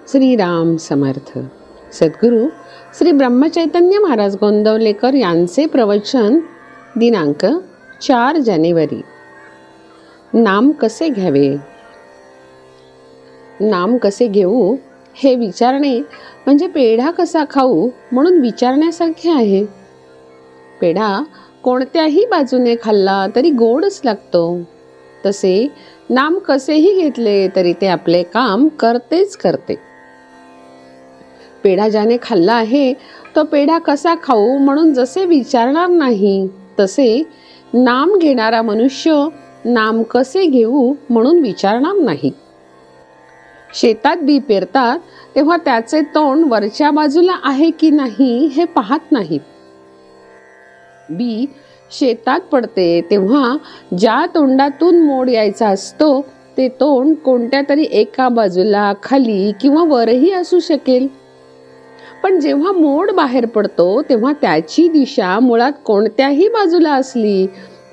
श्रीराम समर्थ. सद्गुरू श्री ब्रह्मचैतन्य महाराज गोंदवलेकर यांचे प्रवचन दिनांक 4 जानेवारी. नाम कसे घ्यावे. नाम कसे घेऊ हे विचारणे म्हणजे पेढा कसा खाऊ म्हणून विचारण्यासारखे आहे. पेढा कोणत्याही बाजूने खाल्ला तरी गोडच लागतो. तसे नाम कसेही घेतले तरी ते आपले काम करतेच करते. पेढा ज्याने खाल्ला आहे तो पेढा कसा खाऊ म्हणून जसे विचारणार नाही, तसे नाम घेणारा मनुष्य नाम कसे घेऊ म्हणून विचारणार नाही. शेतात बी पेरतात तेव्हा त्याचे तोंड वरच्या बाजूला आहे की नाही हे पाहत नाहीत. बी शेतात पडते तेव्हा ज्या तोंडातून मोड यायचा असतो ते तोंड कोणत्या तरी एका बाजूला खाली किंवा वरही असू शकेल. पण जेव्हा मोड बाहेर पडतो तेव्हा त्याची दिशा मुळात कोणत्याही बाजूला असली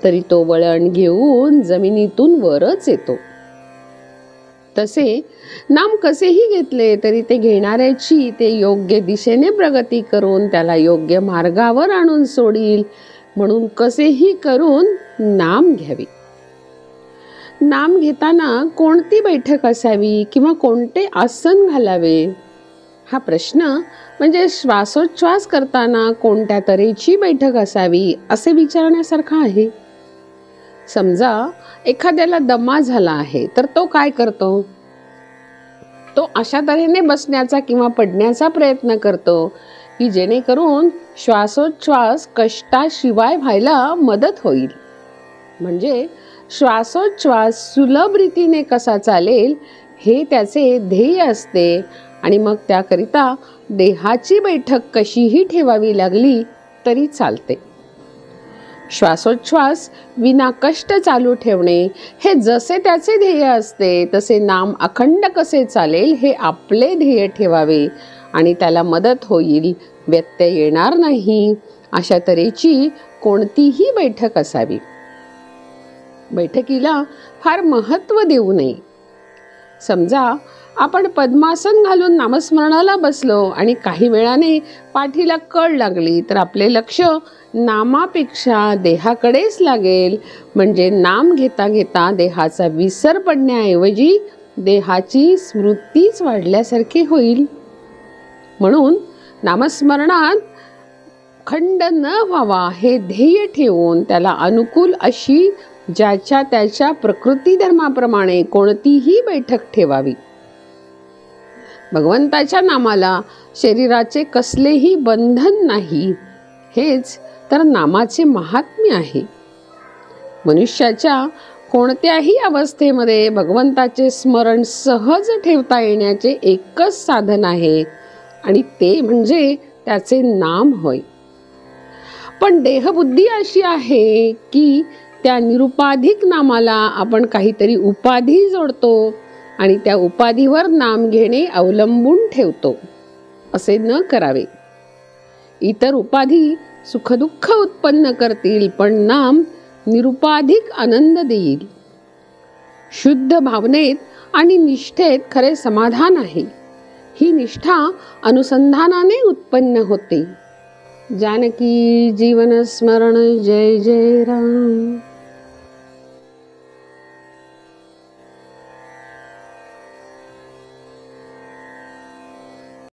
तरी तो वळण घेऊन जमिनीतून वरच येतो. तसे नाम कसेही घेतले तरी ते घेणाऱ्याची ते योग्य दिशेने प्रगती करून त्याला योग्य मार्गावर आणून सोडील म्हणून कसेही करून नाम घ्यावे. नाम घेताना कोणती बैठक असावी किंवा कोणते आसन घालावे हा प्रश्न म्हणजे श्वासोच्छ्वास करताना कोणत्या तऱ्हेची बैठक असावी असे विचारण्यासारखा आहे. समजा एखाद्याला दमा झाला आहे तर तो काय करतो? तो अशा तऱ्हेने बसण्याचा किंवा पडण्याचा प्रयत्न करतो की जेणेकरून श्वासोच्छ्वास कष्टाशिवाय व्हायला मदत होईल. म्हणजे श्वासोच्छ्वास सुलभ रीतीने कसा चालेल हे त्याचे ध्येय असते आणि मग त्याकरिता देहाची बैठक कशीही ठेवावी लागली तरी चालते. श्वासोच्छ्वास विना कष्ट चालू ठेवणे हे जसे त्याचे ध्येय असते तसे नाम अखंड कसे चालेल हे आपले ध्येय ठेवावे आणि त्याला मदत होईल, व्यत्यय येणार नाही अशा तऱ्हेची कोणतीही बैठक असावी. बैठकीला फार महत्त्व देऊ नये. समजा आपण पद्मासन घालून नामस्मरणाला बसलो आणि काही वेळाने पाठीला कळ लागली तर आपले लक्ष नामापेक्षा देहाकडेच लागेल. म्हणजे नाम घेता घेता देहाचा विसर पडण्याऐवजी देहाची स्मृतीच वाढल्यासारखे होईल. म्हणून नामस्मरणात खंड न व्हावा हे ध्येय ठेवून त्याला अनुकूल अशी ज्याच्या त्याच्या प्रकृती धर्माप्रमाणे कोणतीही बैठक ठेवावी. भगवंताच्या नामाला शरीराचे कसलेही बंधन नाही, हेच तर नामाचे महात्म्य आहे. मनुष्याच्या कोणत्याही अवस्थेमध्ये भगवंताचे स्मरण सहज ठेवता येण्याचे एकच साधन आहे आणि ते म्हणजे त्याचे नाम होय. पण देहबुद्धी अशी आहे की त्या निरुपाधिक नामाला आपण काहीतरी उपाधी जोडतो आणि त्या उपाधीवर नाम घेणे अवलंबून ठेवतो. असे न करावे. इतर उपाधी सुखदुःख उत्पन्न करतील पण नाम निरुपाधिक आनंद देईल. शुद्ध भावनेत आणि निष्ठेत खरे समाधान आहे. ही निष्ठा अनुसंधानाने उत्पन्न होते. जानकी जीवन स्मरण. जय जय राम.